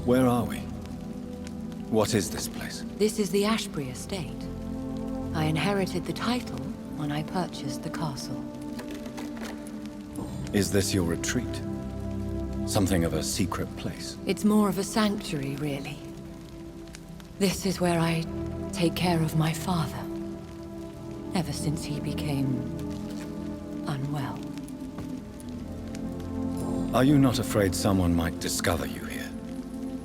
Where are we? What is this place? This is the Ashbury estate. I inherited the title when I purchased the castle. Is this your retreat? Something of a secret place? It's more of a sanctuary, really. This is where I take care of my father. Ever since he became unwell. Are you not afraid someone might discover you here?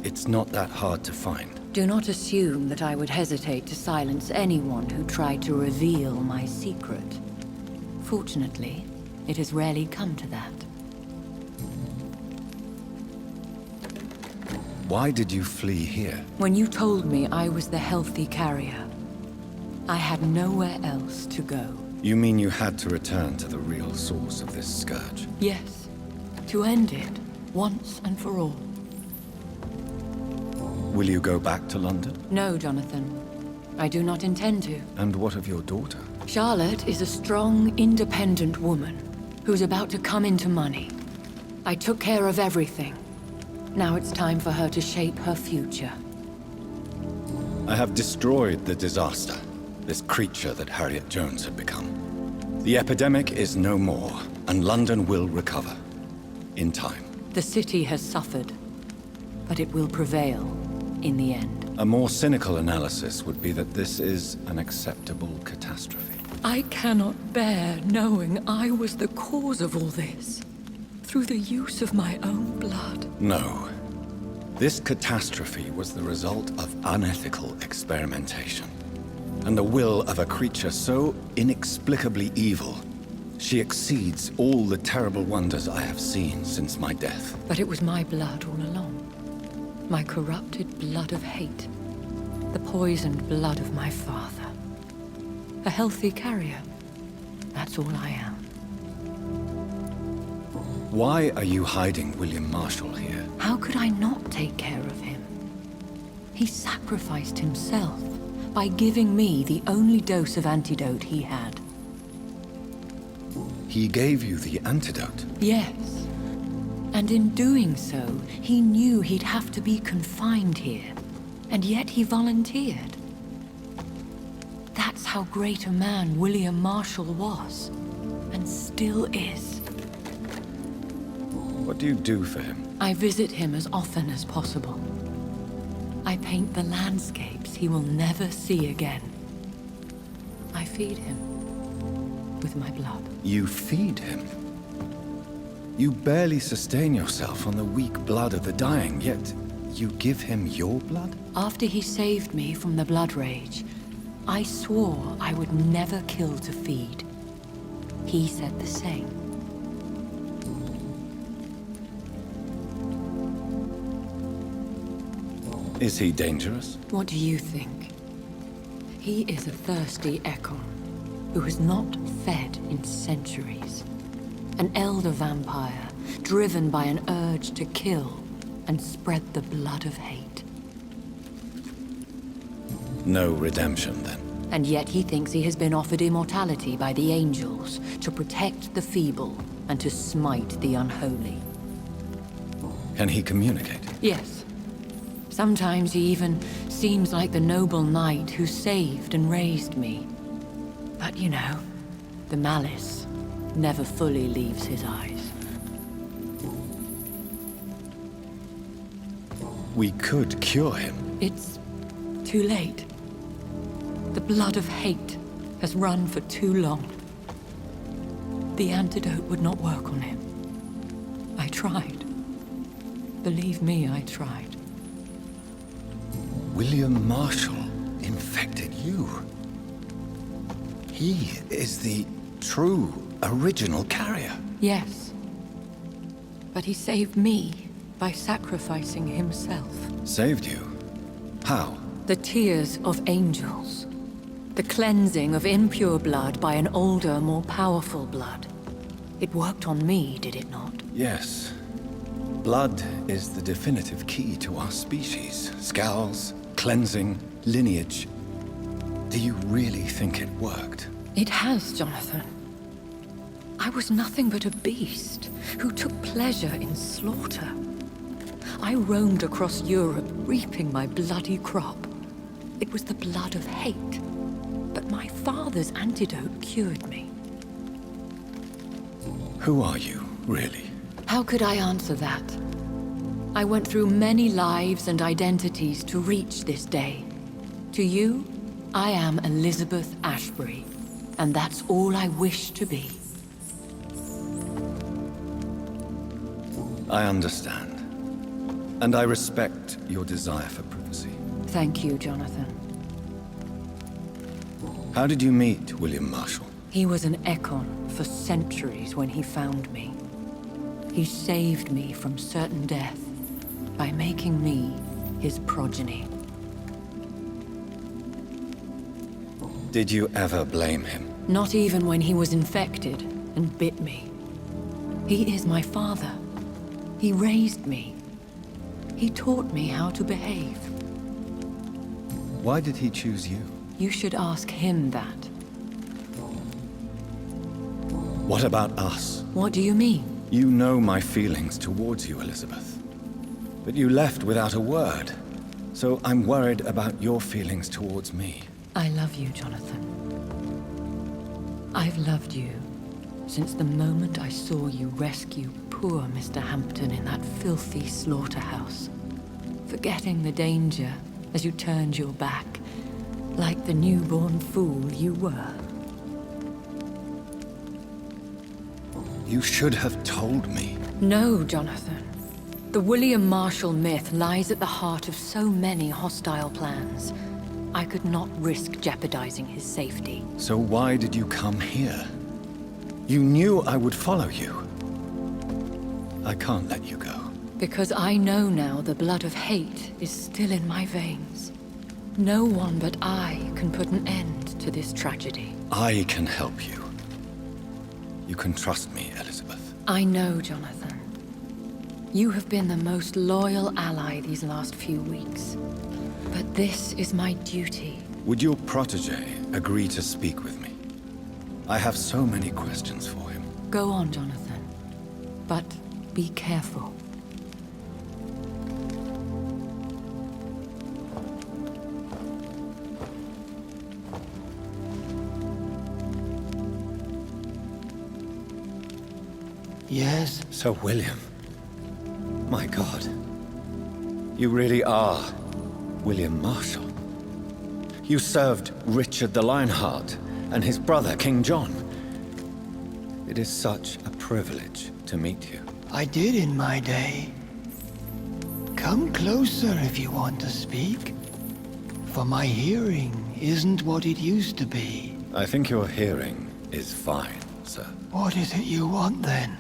It's not that hard to find. Do not assume that I would hesitate to silence anyone who tried to reveal my secret. Fortunately, it has rarely come to that. Why did you flee here? When you told me I was the healthy carrier, I had nowhere else to go. You mean you had to return to the real source of this scourge? Yes, to end it, once and for all. Will you go back to London? No, Jonathan. I do not intend to. And what of your daughter? Charlotte is a strong, independent woman who's about to come into money. I took care of everything. Now it's time for her to shape her future. I have destroyed the disaster, this creature that Harriet Jones had become. The epidemic is no more, and London will recover. In time. The city has suffered, but it will prevail in the end. A more cynical analysis would be that this is an acceptable catastrophe. I cannot bear knowing I was the cause of all this, through the use of my own blood. No. This catastrophe was the result of unethical experimentation, and the will of a creature so inexplicably evil, she exceeds all the terrible wonders I have seen since my death. But it was my blood all along. My corrupted blood of hate. The poisoned blood of my father. A healthy carrier. That's all I am. Why are you hiding William Marshall here? How could I not take care of him? He sacrificed himself by giving me the only dose of antidote he had. He gave you the antidote? Yes. And in doing so, he knew he'd have to be confined here. And yet he volunteered. That's how great a man William Marshall was. And still is. What do you do for him? I visit him as often as possible. I paint the landscapes he will never see again. I feed him with my blood. You feed him? You barely sustain yourself on the weak blood of the dying, yet you give him your blood? After he saved me from the blood rage, I swore I would never kill to feed. He said the same. Is he dangerous? What do you think? He is a thirsty echo who has not fed in centuries. An elder vampire, driven by an urge to kill and spread the blood of hate. No redemption, then? And yet he thinks he has been offered immortality by the angels to protect the feeble and to smite the unholy. Can he communicate? Yes. Sometimes he even seems like the noble knight who saved and raised me. But you know, the malice never fully leaves his eyes. We could cure him. It's too late. The blood of hate has run for too long. The antidote would not work on him. I tried. Believe me, I tried. William Marshall infected you. He is the true, original carrier. Yes. But he saved me by sacrificing himself. Saved you? How? The tears of angels. The cleansing of impure blood by an older, more powerful blood. It worked on me, did it not? Yes. Blood is the definitive key to our species. Scowls, cleansing, lineage. Do you really think it worked? It has, Jonathan. I was nothing but a beast who took pleasure in slaughter. I roamed across Europe, reaping my bloody crop. It was the blood of hate. But my father's antidote cured me. Who are you, really? How could I answer that? I went through many lives and identities to reach this day. To you, I am Elizabeth Ashbury, and that's all I wish to be. I understand. And I respect your desire for privacy. Thank you, Jonathan. How did you meet William Marshall? He was an Ekon for centuries when he found me. He saved me from certain death by making me his progeny. Did you ever blame him? Not even when he was infected and bit me. He is my father. He raised me. He taught me how to behave. Why did he choose you? You should ask him that. What about us? What do you mean? You know my feelings towards you, Elizabeth. But you left without a word. So I'm worried about your feelings towards me. I love you, Jonathan. I've loved you since the moment I saw you rescue poor Mr. Hampton in that filthy slaughterhouse, forgetting the danger as you turned your back, like the newborn fool you were. You should have told me. No, Jonathan. The William Marshall myth lies at the heart of so many hostile plans. I could not risk jeopardizing his safety. So why did you come here? You knew I would follow you. I can't let you go. Because I know now the blood of hate is still in my veins. No one but I can put an end to this tragedy. I can help you. You can trust me, Elizabeth. I know, Jonathan. You have been the most loyal ally these last few weeks. But this is my duty. Would your protege agree to speak with me? I have so many questions for him. Go on, Jonathan. But be careful. Yes? Sir William. My God. You really are William Marshall. You served Richard the Lionheart and his brother, King John. It is such a privilege to meet you. I did in my day. Come closer if you want to speak. For my hearing isn't what it used to be. I think your hearing is fine, sir. What is it you want then?